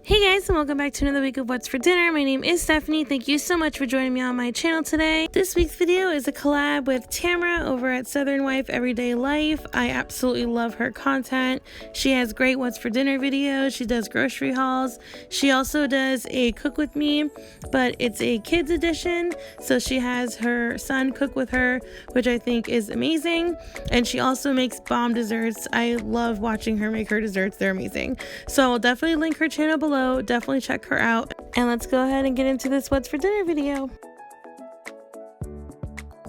Hey guys, and welcome back to another week of What's for Dinner. My name is Stephanie. Thank you so much for joining me on my channel today. This week's video is a collab with Tamara over at Southern Wife Everyday Life. I absolutely love her content. She has great What's for Dinner videos. She does grocery hauls. She also does a cook with me, but it's a kids edition. So she has her son cook with her, which I think is amazing. And she also makes bomb desserts. I love watching her make her desserts. They're amazing. So I'll definitely link her channel below. Definitely check her out, and let's go ahead and get into this What's for Dinner video.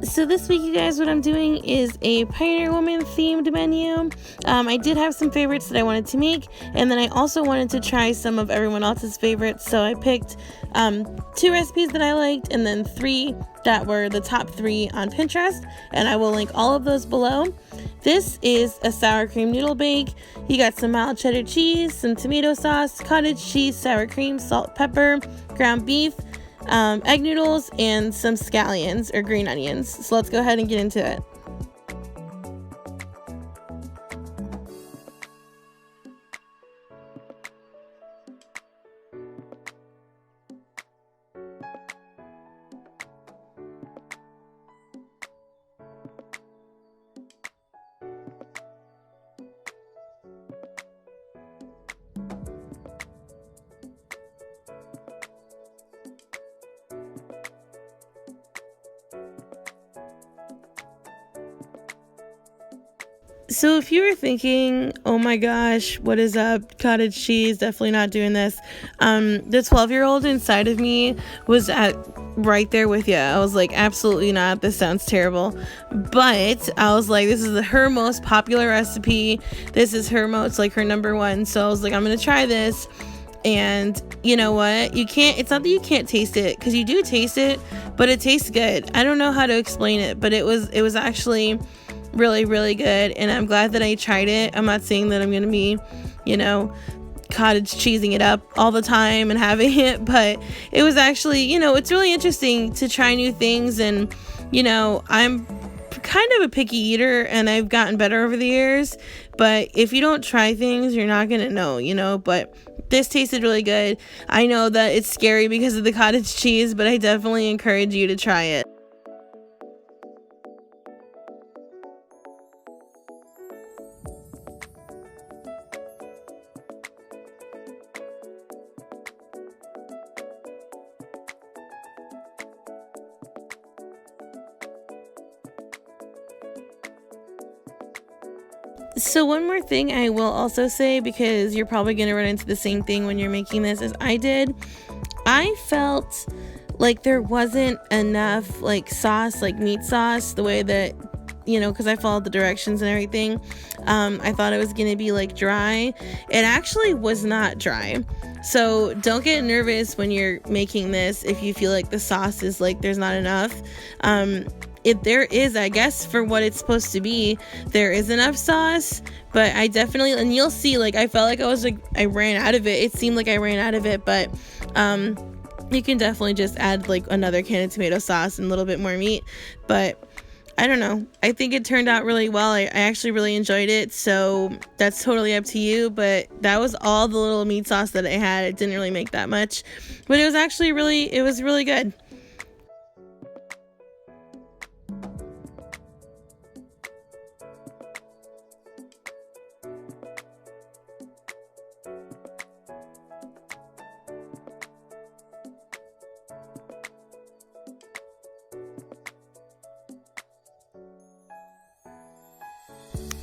So this week, you guys, what I'm doing is a Pioneer Woman themed menu. I did have some favorites that I wanted to make, and then I also wanted to try some of everyone else's favorites. So I picked 2 recipes that I liked, and then 3 that were the top 3 on Pinterest, and I will link all of those below. This is a sour cream noodle bake. You got some mild cheddar cheese, some tomato sauce, cottage cheese, sour cream, salt, pepper, ground beef, egg noodles, and some scallions or green onions. So let's go ahead and get into it. So if you were thinking, oh my gosh, what is up, cottage cheese, definitely not doing this, the 12-year-old inside of me was right there with you. I was like, absolutely not, this sounds terrible. But I was like, this is her most popular recipe. This is her most, like, her number one. So I was like, I'm gonna try this. And you know what, it's not that you can't taste it, because you do taste it, but it tastes good. I don't know how to explain it, but it was actually really, really good, and I'm glad that I tried it. I'm not saying that I'm gonna be, cottage cheesing it up all the time and having it, but it was actually, it's really interesting to try new things. And I'm kind of a picky eater, and I've gotten better over the years, but if you don't try things, you're not gonna know. But this tasted really good. I know that it's scary because of the cottage cheese, but I definitely encourage you to try it. So one more thing I will also say, because you're probably going to run into the same thing when you're making this as I did, I felt like there wasn't enough sauce, like meat sauce, the way that, because I followed the directions and everything. I thought it was going to be dry. It actually was not dry. So don't get nervous when you're making this if you feel like the sauce is there's not enough. There is, I guess, for what it's supposed to be, there is enough sauce, but I definitely, and you'll see, I felt like I ran out of it. It seemed like I ran out of it, but you can definitely just add another can of tomato sauce and a little bit more meat. But I don't know, I think it turned out really well. I actually really enjoyed it, so that's totally up to you. But that was all the little meat sauce that I had. It didn't really make that much, but it was actually really good.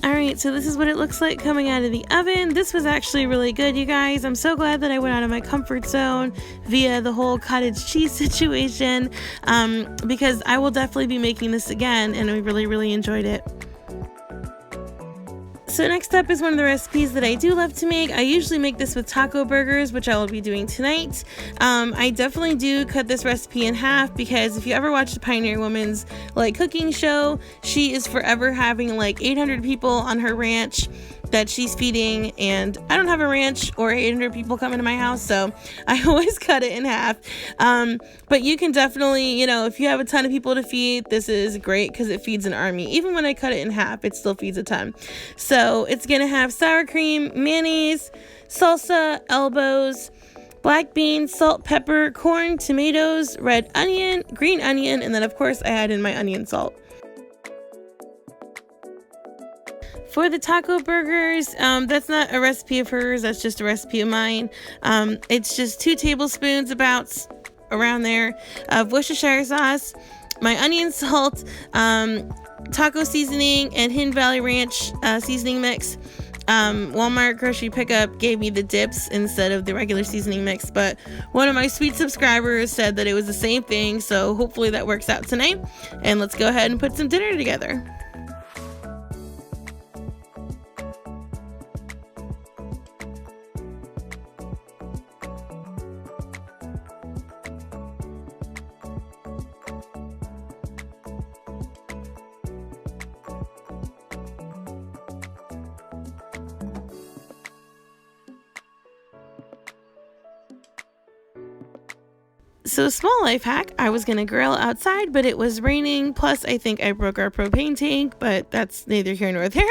Alright, so this is what it looks like coming out of the oven. This was actually really good, you guys. I'm so glad that I went out of my comfort zone via the whole cottage cheese situation, because I will definitely be making this again, and I really, really enjoyed it. So next up is one of the recipes that I do love to make. I usually make this with taco burgers, which I will be doing tonight. I definitely do cut this recipe in half, because if you ever watch the Pioneer Woman's cooking show, she is forever having 800 people on her ranch that she's feeding, and I don't have a ranch or 800 people coming to my house, so I always cut it in half. But you can definitely, if you have a ton of people to feed, this is great because it feeds an army. Even when I cut it in half, it still feeds a ton. So it's gonna have sour cream, mayonnaise, salsa, elbows, black beans, salt, pepper, corn, tomatoes, red onion, green onion, and then of course I add in my onion salt. For the taco burgers, that's not a recipe of hers, that's just a recipe of mine. It's just 2 tablespoons about around there of Worcestershire sauce, my onion salt, taco seasoning, and Hidden Valley Ranch seasoning mix. Walmart grocery pickup gave me the dips instead of the regular seasoning mix, but one of my sweet subscribers said that it was the same thing, so hopefully that works out tonight. And let's go ahead and put some dinner together. So small life hack, I was gonna grill outside, but it was raining, plus I think I broke our propane tank, but that's neither here nor there.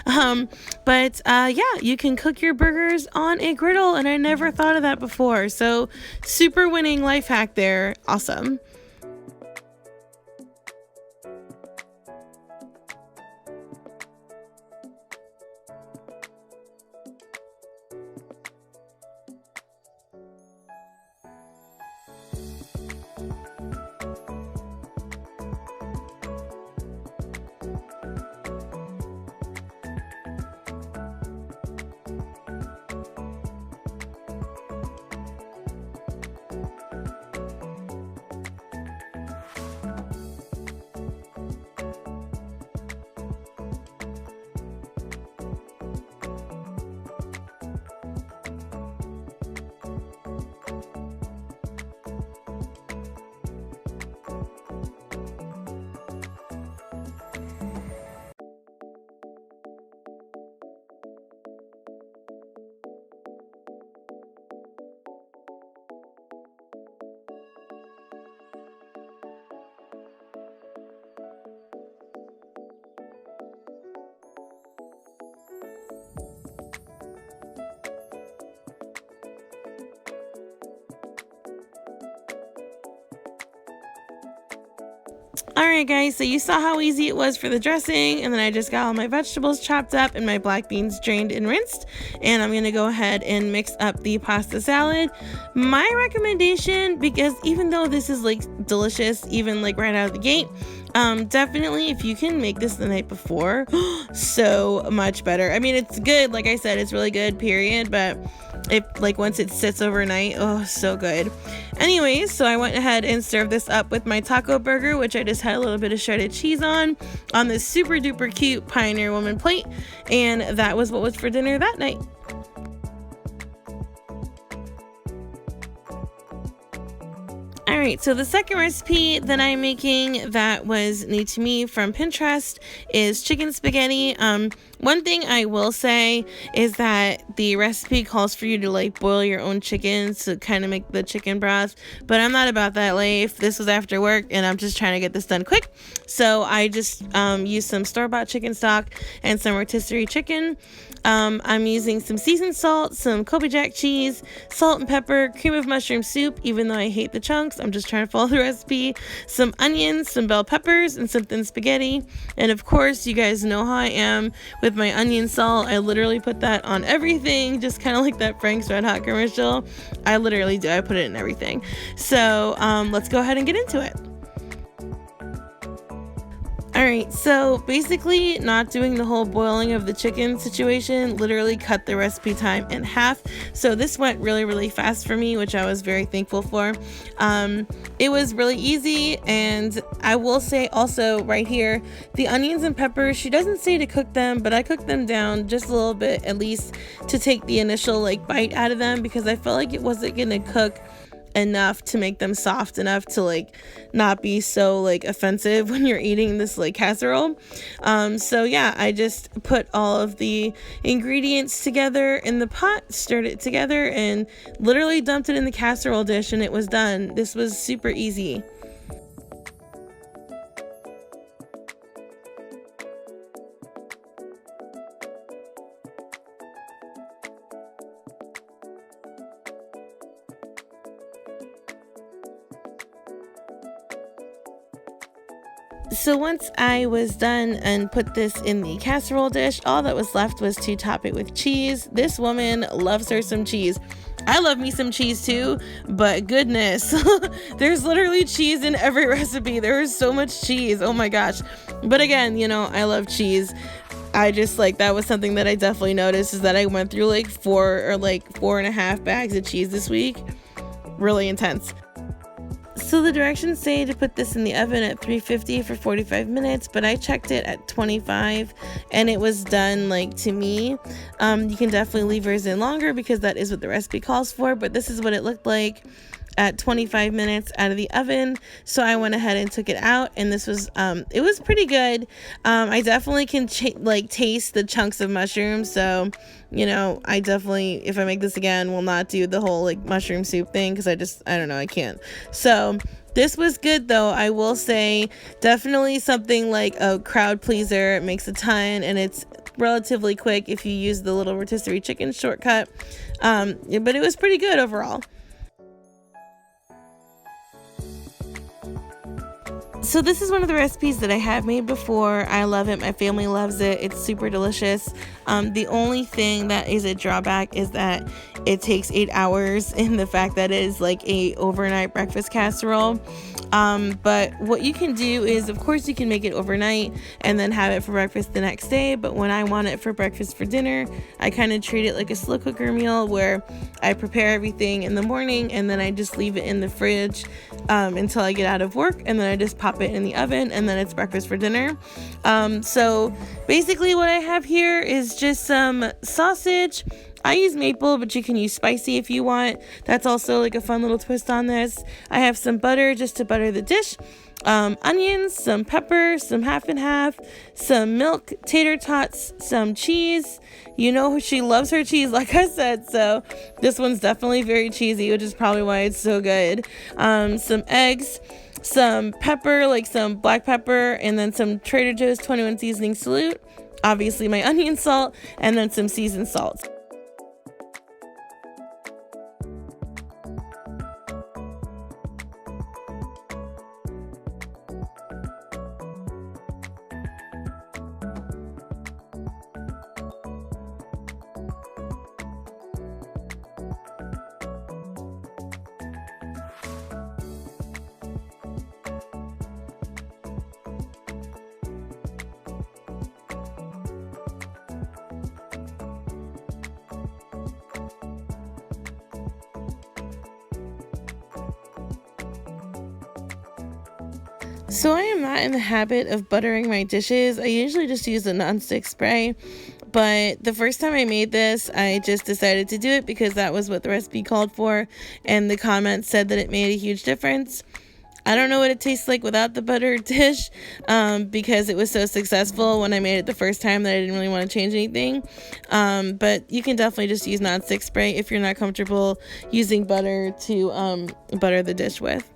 Yeah, you can cook your burgers on a griddle, and I never thought of that before, so super winning life hack there. Awesome. Alright guys, so you saw how easy it was for the dressing, and then I just got all my vegetables chopped up and my black beans drained and rinsed, and I'm gonna go ahead and mix up the pasta salad. My recommendation, because even though this is like delicious even like right out of the gate, definitely if you can make this the night before, so much better. I mean, it's good, like I said, it's really good, period, but if like once it sits overnight, oh, so good. Anyways, so I went ahead and served this up with my taco burger, which I just had a little bit of shredded cheese on this super duper cute Pioneer Woman plate, and that was what was for dinner that night. Alright, so the second recipe that I'm making that was new to me from Pinterest is chicken spaghetti. One thing I will say is that the recipe calls for you to like boil your own chicken to kind of make the chicken broth, but I'm not about that life. This was after work and I'm just trying to get this done quick. So I just used some store-bought chicken stock and some rotisserie chicken. I'm using some seasoned salt, some Kobe Jack cheese, salt and pepper, cream of mushroom soup, even though I hate the chunks. I'm just trying to follow the recipe. Some onions, some bell peppers, and some thin spaghetti. And of course, you guys know how I am with my onion salt. I literally put that on everything, just kind of like that Frank's Red Hot commercial. I literally do. I put it in everything. So let's go ahead and get into it. Alright, so basically not doing the whole boiling of the chicken situation literally cut the recipe time in half. So this went really fast for me, which I was very thankful for. It was really easy, and I will say also right here, the onions and peppers, she doesn't say to cook them, but I cooked them down just a little bit at least to take the initial like bite out of them, because I felt like it wasn't gonna cook enough to make them soft enough to like not be so like offensive when you're eating this like casserole. So yeah, I just put all of the ingredients together in the pot, stirred it together, and literally dumped it in the casserole dish, and it was done. This was super easy. So once I was done and put this in the casserole dish, all that was left was to top it with cheese. This woman loves her some cheese. I love me some cheese too, but goodness, there's literally cheese in every recipe. There is so much cheese. Oh my gosh. But again, you know, I love cheese. I just like, that was something that I definitely noticed, is that I went through like 4.5 bags of cheese this week. Really intense. So the directions say to put this in the oven at 350 for 45 minutes, but I checked it at 25 and it was done like to me. You can definitely leave yours in longer because that is what the recipe calls for, but this is what it looked like at 25 minutes out of the oven. So I went ahead and took it out, and this was it was pretty good. I definitely can taste the chunks of mushrooms, so you know, I definitely, if I make this again, will not do the whole like mushroom soup thing, because I don't know, I can't. So this was good though. I will say, definitely something like a crowd pleaser. It makes a ton, and it's relatively quick if you use the little rotisserie chicken shortcut, but it was pretty good overall. So this is one of the recipes that I have made before. I love it. My family loves it. It's super delicious. The only thing that is a drawback is that it takes 8 hours, in the fact that it is like a overnight breakfast casserole. But what you can do is, of course, you can make it overnight and then have it for breakfast the next day. But when I want it for breakfast for dinner, I kind of treat it like a slow cooker meal, where I prepare everything in the morning and then I just leave it in the fridge until I get out of work, and then I just pop it in the oven, and then it's breakfast for dinner. So basically what I have here is just some sausage. I use maple, but you can use spicy if you want. That's also like a fun little twist on this. I have some butter just to butter the dish, onions, some pepper, some half and half, some milk, tater tots, some cheese. You know, she loves her cheese, like I said, so this one's definitely very cheesy, which is probably why it's so good. Some eggs, some pepper, like some black pepper, and then some Trader Joe's 21 seasoning salute, obviously my onion salt, and then some seasoned salt. So I am not in the habit of buttering my dishes. I usually just use a nonstick spray, but the first time I made this, I just decided to do it because that was what the recipe called for, and the comments said that it made a huge difference. I don't know what it tastes like without the buttered dish, because it was so successful when I made it the first time that I didn't really want to change anything. But you can definitely just use nonstick spray if you're not comfortable using butter to butter the dish with.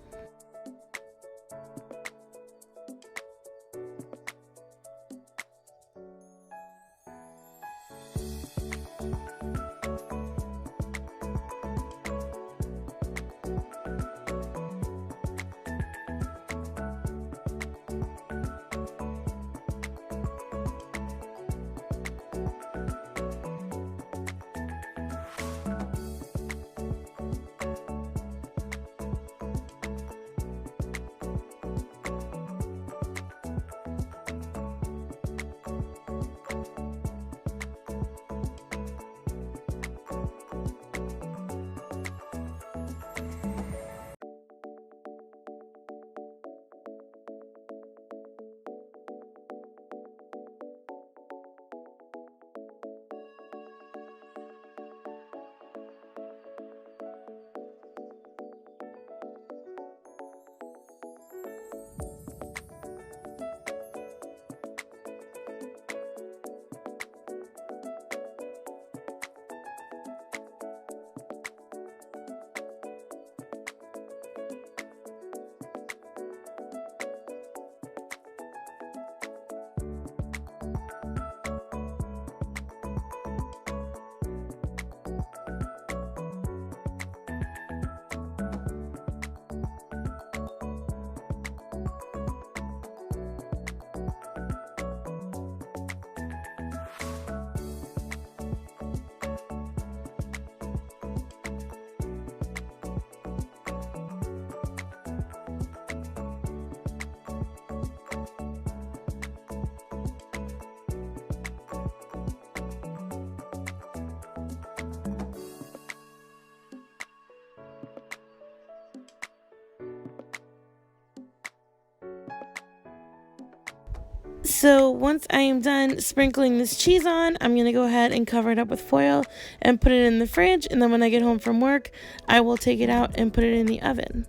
So once I am done sprinkling this cheese on, I'm going to go ahead and cover it up with foil and put it in the fridge. And then when I get home from work, I will take it out and put it in the oven.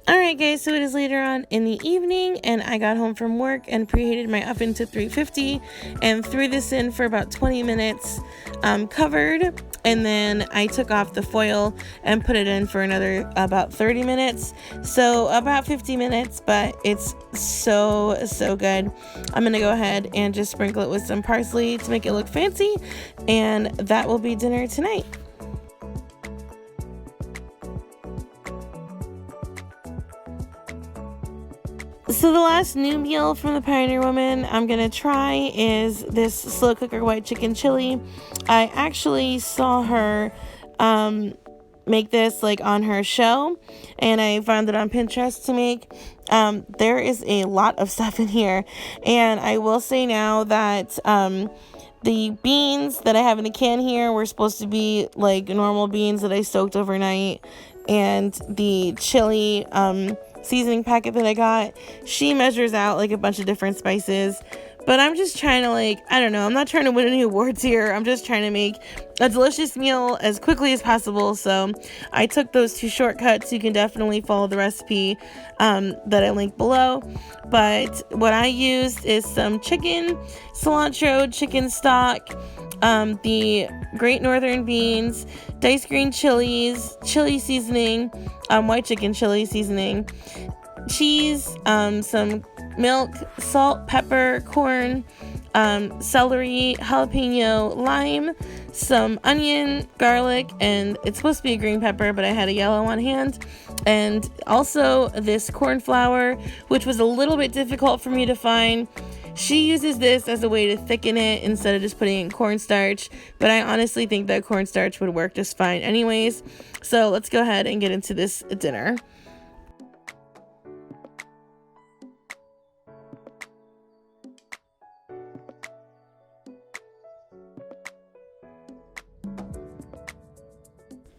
Alright guys, so it is later on in the evening and I got home from work and preheated my oven to 350 and threw this in for about 20 minutes covered, and then I took off the foil and put it in for another about 30 minutes, so about 50 minutes, but it's so good. I'm gonna go ahead and just sprinkle it with some parsley to make it look fancy, and that will be dinner tonight. So the last new meal from the Pioneer Woman I'm gonna try is this slow cooker white chicken chili. I actually saw her make this like on her show, and I found it on Pinterest to make. There is a lot of stuff in here, and I will say now that the beans that I have in the can here were supposed to be like normal beans that I soaked overnight, and the chili seasoning packet that I got, she measures out like a bunch of different spices, but I'm just trying to, like, I don't know, I'm not trying to win any awards here. I'm just trying to make a delicious meal as quickly as possible, so I took those two shortcuts. You can definitely follow the recipe that I linked below, but what I used is some chicken, cilantro, chicken stock, the Great Northern beans, diced green chilies, chili seasoning, white chicken chili seasoning, cheese, some milk, salt, pepper, corn, celery, jalapeno, lime, some onion, garlic, and it's supposed to be a green pepper, but I had a yellow on hand, and also this corn flour, which was a little bit difficult for me to find. She uses this as a way to thicken it instead of just putting in cornstarch, but I honestly think that cornstarch would work just fine anyways. So let's go ahead and get into this dinner.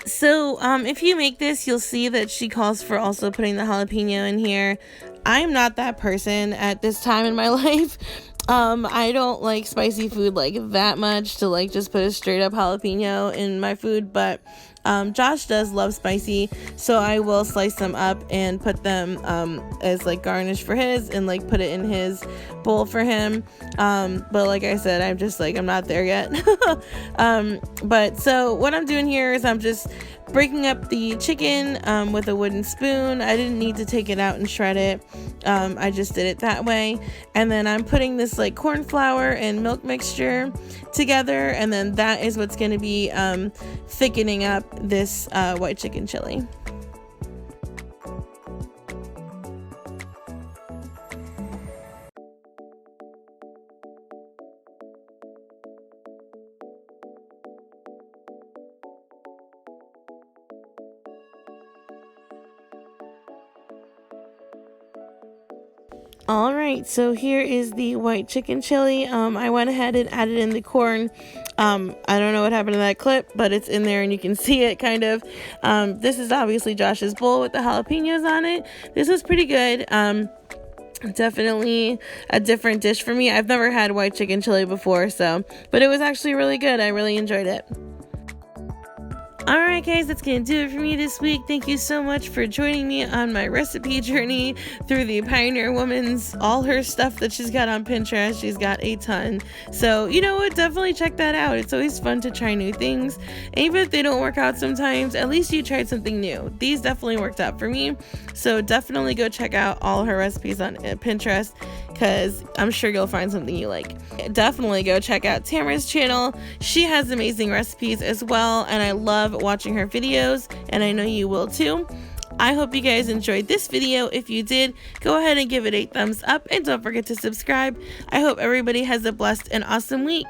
So if you make this, you'll see that she calls for also putting the jalapeno in here. I'm not that person at this time in my life. I don't like spicy food like that much to like just put a straight up jalapeno in my food, but Josh does love spicy, so I will slice them up and put them as like garnish for his, and like put it in his bowl for him. But like I said, I'm just like, I'm not there yet. But so what I'm doing here is I'm just breaking up the chicken with a wooden spoon. I didn't need to take it out and shred it. I just did it that way. And then I'm putting this like corn flour and milk mixture together, and then that is what's going to be thickening up this white chicken chili. Alright, so here is the white chicken chili. I went ahead and added in the corn. I don't know what happened to that clip, but it's in there and you can see it kind of. This is obviously Josh's bowl with the jalapenos on it. This is pretty good. Definitely a different dish for me. I've never had white chicken chili before, but it was actually really good. I really enjoyed it. Alright guys, that's gonna do it for me this week. Thank you so much for joining me on my recipe journey through the Pioneer Woman's, all her stuff that she's got on Pinterest. She's got a ton. So, you know what? Definitely check that out. It's always fun to try new things. And even if they don't work out sometimes, at least you tried something new. These definitely worked out for me. So definitely go check out all her recipes on Pinterest, because I'm sure you'll find something you like. Definitely go check out Tamara's channel. She has amazing recipes as well, and I love watching her videos, and I know you will too. I hope you guys enjoyed this video. If you did, go ahead and give it a thumbs up, and don't forget to subscribe. I hope everybody has a blessed and awesome week.